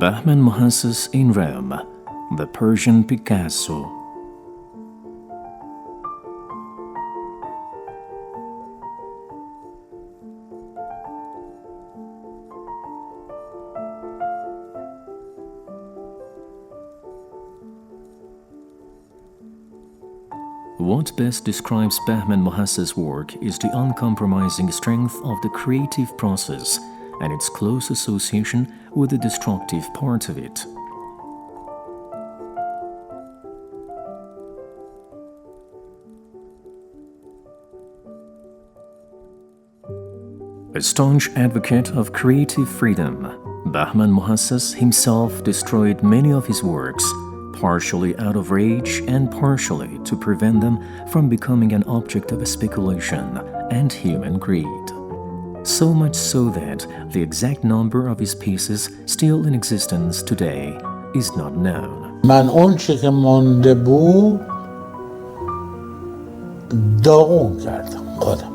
Bahman Mohassess in Rome, the Persian Picasso. What best describes Bahman Mohassess' work is the uncompromising strength of the creative process and its close association with the destructive part of it. A staunch advocate of creative freedom, Bahman Mohassess himself destroyed many of his works, partially out of rage and partially to prevent them from becoming an object of speculation and human greed. So much so that the exact number of his pieces still in existence today is not known. من اون چی که مانده بود داغون کردم خودم.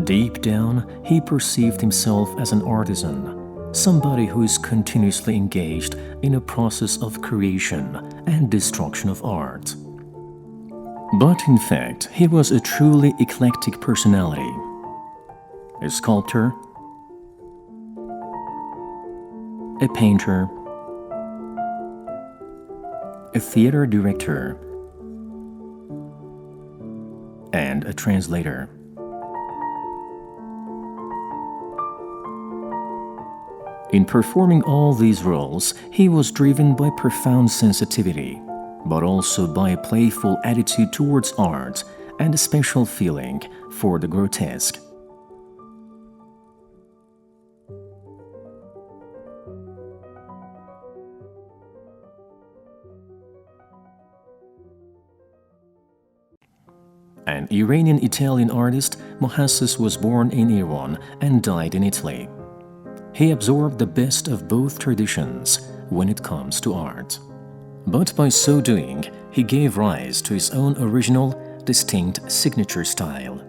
Deep down, he perceived himself as an artisan, somebody who is continuously engaged in a process of creation and destruction of art. But in fact, he was a truly eclectic personality. A sculptor, a painter, a theater director, and a translator. In performing all these roles, he was driven by profound sensitivity, but also by a playful attitude towards art and a special feeling for the grotesque. An Iranian-Italian artist, Mohassess was born in Iran and died in Italy. He absorbed the best of both traditions when it comes to art. But by so doing, he gave rise to his own original, distinct signature style.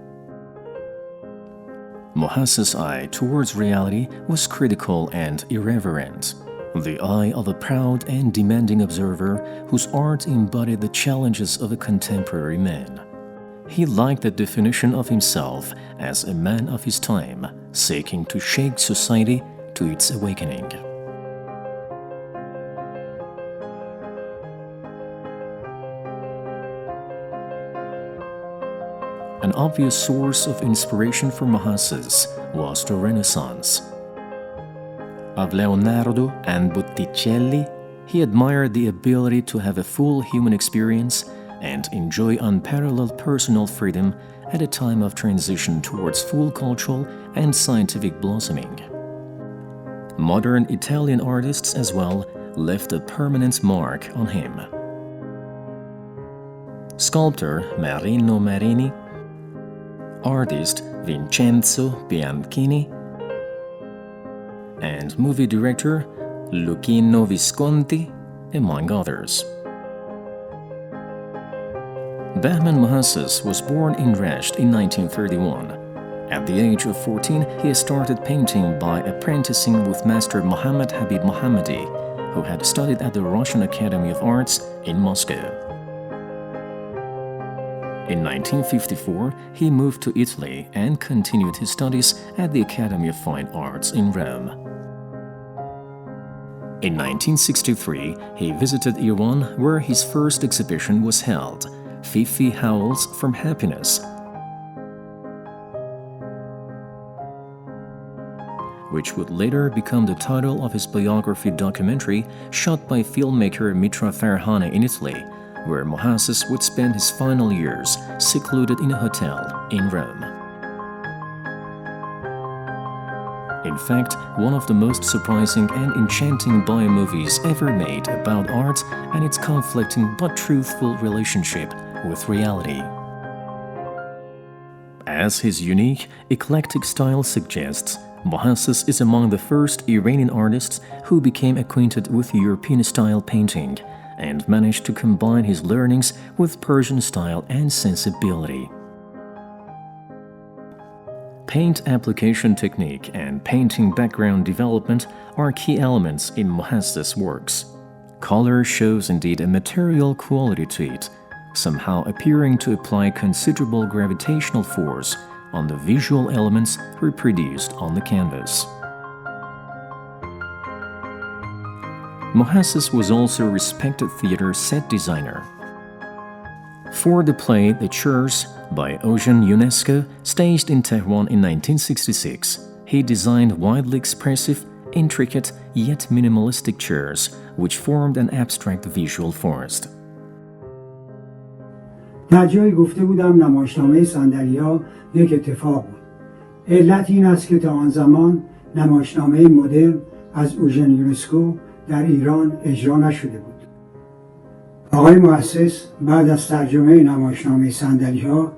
Mohassess' eye towards reality was critical and irreverent, the eye of a proud and demanding observer whose art embodied the challenges of a contemporary man. He liked the definition of himself as a man of his time, seeking to shake society to its awakening. An obvious source of inspiration for Mohassess was the Renaissance. Of Leonardo and Botticelli, he admired the ability to have a full human experience and enjoy unparalleled personal freedom at a time of transition towards full cultural and scientific blossoming. Modern Italian artists as well left a permanent mark on him. Sculptor Marino Marini, artist Vincenzo Bianchini, and movie director Luchino Visconti, among others. Bahman Mohassess was born in Rasht in 1931. At the age of 14, he started painting by apprenticing with master Mohammad Habib Mohammadi, who had studied at the Russian Academy of Arts in Moscow. In 1954, he moved to Italy and continued his studies at the Academy of Fine Arts in Rome. In 1963, he visited Iran, where his first exhibition was held, Fifi Howls from Happiness, which would later become the title of his biography documentary shot by filmmaker Mitra Farahani in Italy, where Mohassess would spend his final years secluded in a hotel in Rome. In fact, one of the most surprising and enchanting biomovies ever made about art and its conflicting but truthful relationship with reality. As his unique, eclectic style suggests, Mohassess is among the first Iranian artists who became acquainted with European-style painting and managed to combine his learnings with Persian style and sensibility. Paint application technique and painting background development are key elements in Mohassess' works. Color shows indeed a material quality to it, somehow appearing to apply considerable gravitational force on the visual elements reproduced on the canvas. Mohassess was also a respected theater set designer. For the play The Chairs by Eugene Ionesco, staged in Tehran in 1966, he designed widely expressive, intricate, yet minimalistic chairs which formed an abstract visual forest. در جایی گفته بودم نمایشنامه صندلی‌ها یک اتفاق بود. علت این است که تا آن زمان نمایشنامه مدرن از اوژن یونسکو در ایران اجرا نشده بود. آقای محسس بعد از ترجمه نمایشنامه صندلی‌ها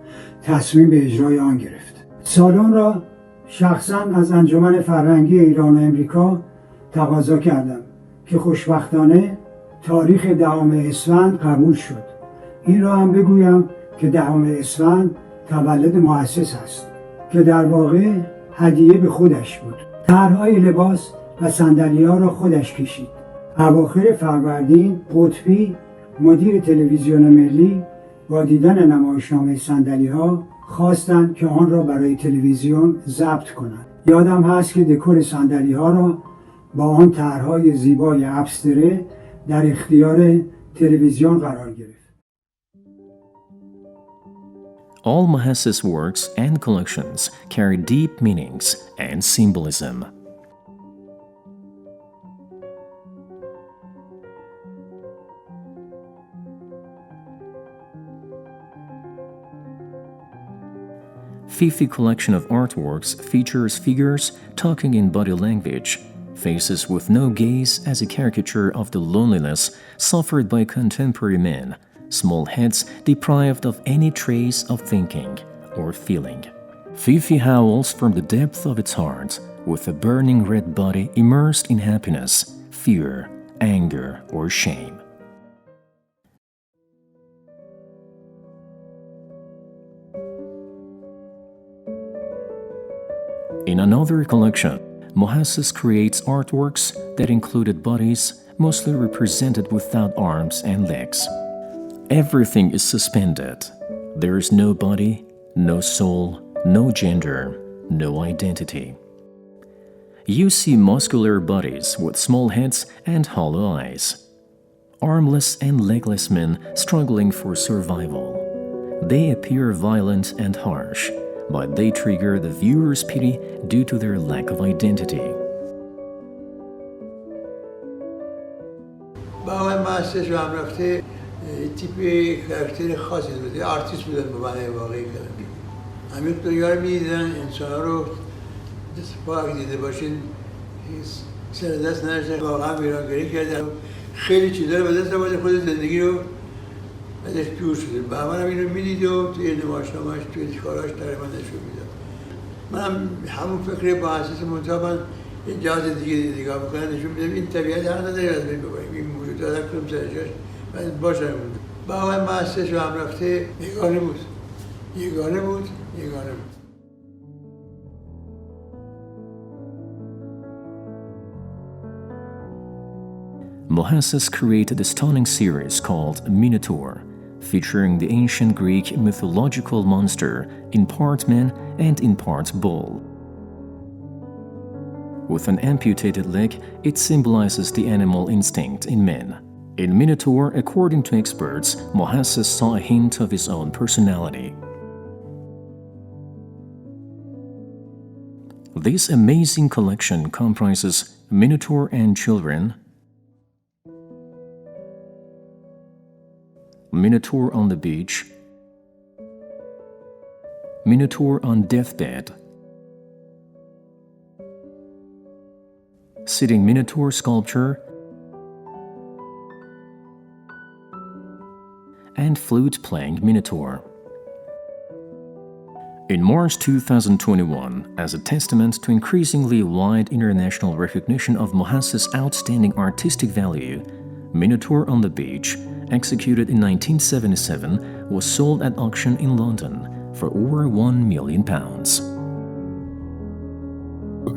تصمیم به اجرای آن گرفت. سالن را شخصاً از انجمن فرهنگی ایران و امریکا تقاضا کردم که خوشبختانه تاریخ 10 اسفند قبول شد. این را هم بگویم که 10 اسفند تولد محسس است که در واقع هدیه به خودش بود. طرح‌های لباس و صندلی‌ها را خودش کشید. اواخر فروردین قطبی مدیر تلویزیون ملی با دیدن نمایشنامه صندلی‌ها خواستند که آن را برای تلویزیون ضبط کنند. یادم هست که دکور صندلی‌ها را با آن طرح‌های زیبای ابستره در اختیار تلویزیون قرار گرفت. All Mohassess works and collections carry deep meanings and symbolism. Fifi collection of artworks features figures talking in body language, faces with no gaze as a caricature of the loneliness suffered by contemporary men, small heads deprived of any trace of thinking or feeling. Fifi howls from the depth of its heart, with a burning red body immersed in happiness, fear, anger, or shame. In another collection, Mohassess creates artworks that included bodies mostly represented without arms and legs. Everything is suspended. There is no body, no soul, no gender, no identity. You see muscular bodies with small heads and hollow eyes. Armless and legless men struggling for survival. They appear violent and harsh, but they trigger the viewer's pity due to their lack of identity. Bahman Mohassess Estate تیپ کاراکتر خاصی بود. آرتیست بودن به معنی واقعی کلمه. همین دنیا رو می‌دیدن، انسان‌ها رو دست پاک دیده باشین، سر دست نداشتن، واقعا ویرانگری کردن. خیلی چیزا رو به دست آورد، خود زندگی رو ازش دور شده. بهمن هم این رو می‌دید و توی نمایشنامه‌اش، توی کاراش تقریبا نشون میداد. منم همون فکر با اساس منتها یه جهاز دیگه نگاه می‌کنم، نشون میدم این طبیعت حق نداره از بین ببریم. این موجود آدم کنم سر جاش باشم. بهمن موحسس رفته یگانه بود. Mohassess created a stunning series called Minotaur, featuring the ancient Greek mythological monster in part man and in part bull. With an amputated leg, it symbolizes the animal instinct in men. In Minotaur, according to experts, Mohassess saw a hint of his own personality. This amazing collection comprises Minotaur and Children, Minotaur on the Beach, Minotaur on Deathbed, Sitting Minotaur Sculpture, and Flute-Playing Minotaur. In March 2021, as a testament to increasingly wide international recognition of Mohassess' outstanding artistic value, Minotaur on the Beach, executed in 1977, was sold at auction in London for over £1 million.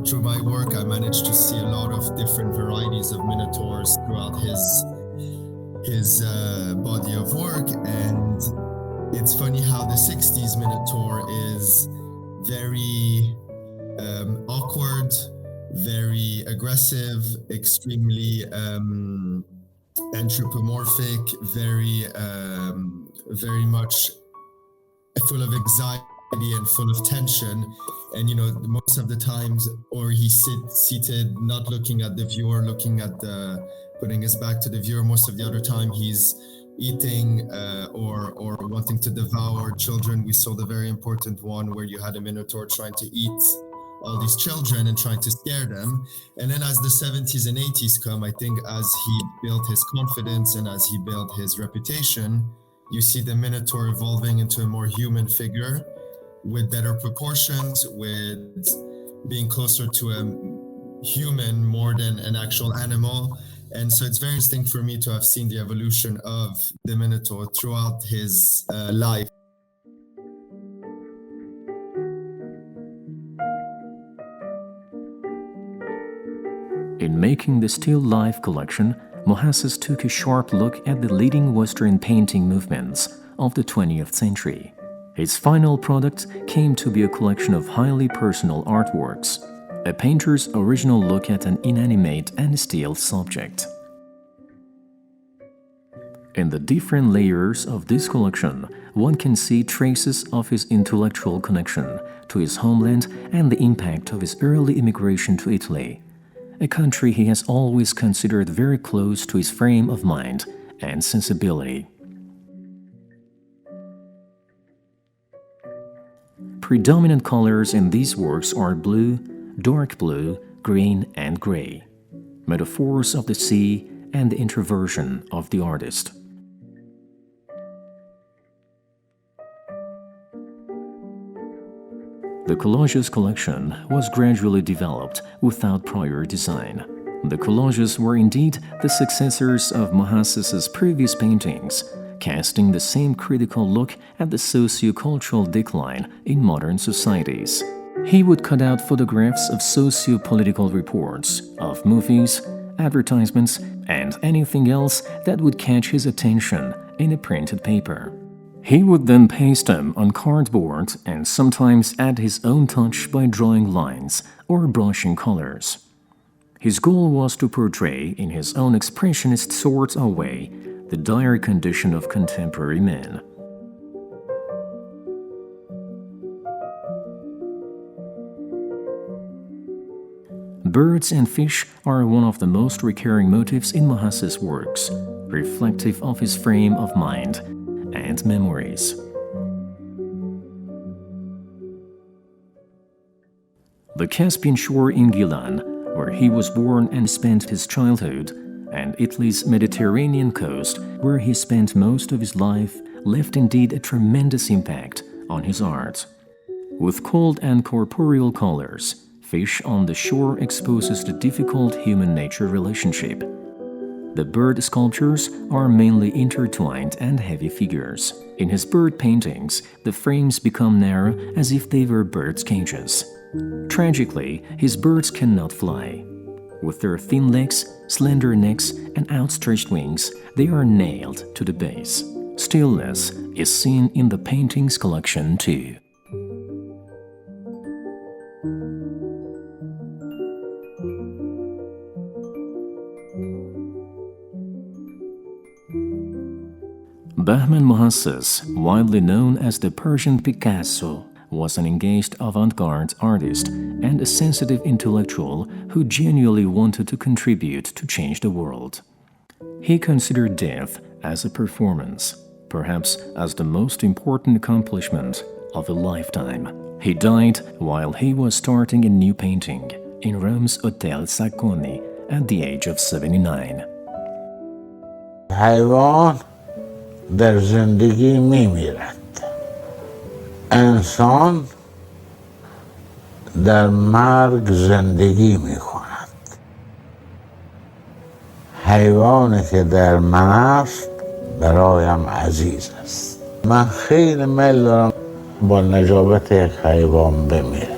through my work, I managed to see a lot of different varieties of minotaurs throughout his body of work. And it's funny how the 60s minotaur is very awkward, very aggressive, extremely anthropomorphic, very much full of anxiety and full of tension. And most of the times, or he's seated, not looking at the viewer, looking at putting his back to the viewer. Most of the other time he's eating or wanting to devour children. We saw the very important one where you had a minotaur trying to eat all these children and trying to scare them. And then as the 70s and 80s come, I think as he built his confidence and as he built his reputation, you see the minotaur evolving into a more human figure with better proportions, with being closer to a human more than an actual animal. And so it's very interesting for me to have seen the evolution of the minotaur throughout his life. In making the still life collection, Mohassess took a sharp look at the leading Western painting movements of the 20th century. His final product came to be a collection of highly personal artworks, a painter's original look at an inanimate and still subject. In the different layers of this collection, one can see traces of his intellectual connection to his homeland and the impact of his early immigration to Italy, a country he has always considered very close to his frame of mind and sensibility. Predominant colors in these works are blue, dark blue, green, and gray, metaphors of the sea and the introversion of the artist. The collages collection was gradually developed without prior design. The collages were indeed the successors of Mohassess's previous paintings, casting the same critical look at the socio-cultural decline in modern societies. He would cut out photographs of socio-political reports, of movies, advertisements, and anything else that would catch his attention in a printed paper. He would then paste them on cardboard and sometimes add his own touch by drawing lines or brushing colors. His goal was to portray, in his own expressionist sort of way, the dire condition of contemporary men. Birds and fish are one of the most recurring motifs in Mohassess' works, reflective of his frame of mind and memories. The Caspian shore in Gilan, where he was born and spent his childhood, and Italy's Mediterranean coast, where he spent most of his life, left indeed a tremendous impact on his art. With cold and corporeal colors, Fish on the Shore exposes the difficult human-nature relationship. The bird sculptures are mainly intertwined and heavy figures. In his bird paintings, the frames become narrow as if they were birds' cages. Tragically, his birds cannot fly. With their thin legs, slender necks, and outstretched wings, they are nailed to the base. Stillness is seen in the paintings collection too. Bahman Mohassess, widely known as the Persian Picasso, was an engaged avant-garde artist and a sensitive intellectual who genuinely wanted to contribute to change the world. He considered death as a performance, perhaps as the most important accomplishment of a lifetime. He died while he was starting a new painting in Rome's Hotel Sacconi at the age of 79. حیوان در زندگی میمیرد. انسان در مرگ زندگی میکند. حیوانی که در من است برایم عزیز است. من خیلی میل دارم با نجابت یک حیوان بمیرم.